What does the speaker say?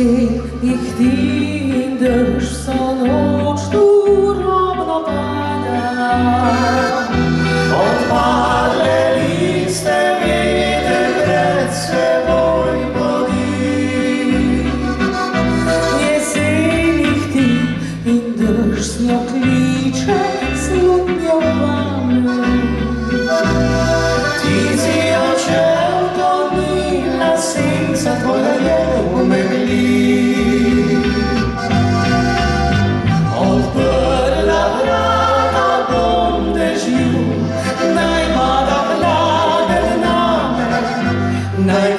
Jeseń ich tinderz vso noč turobno pada. Odpadle liste vjeter pred seboj vodi. Jeseń ich tinderz s njo kliče slutnjo vame. Ti si odšel do milna senca, tvoja je v megli. Odprla vrata bom dežju, naj pada hladen name, naj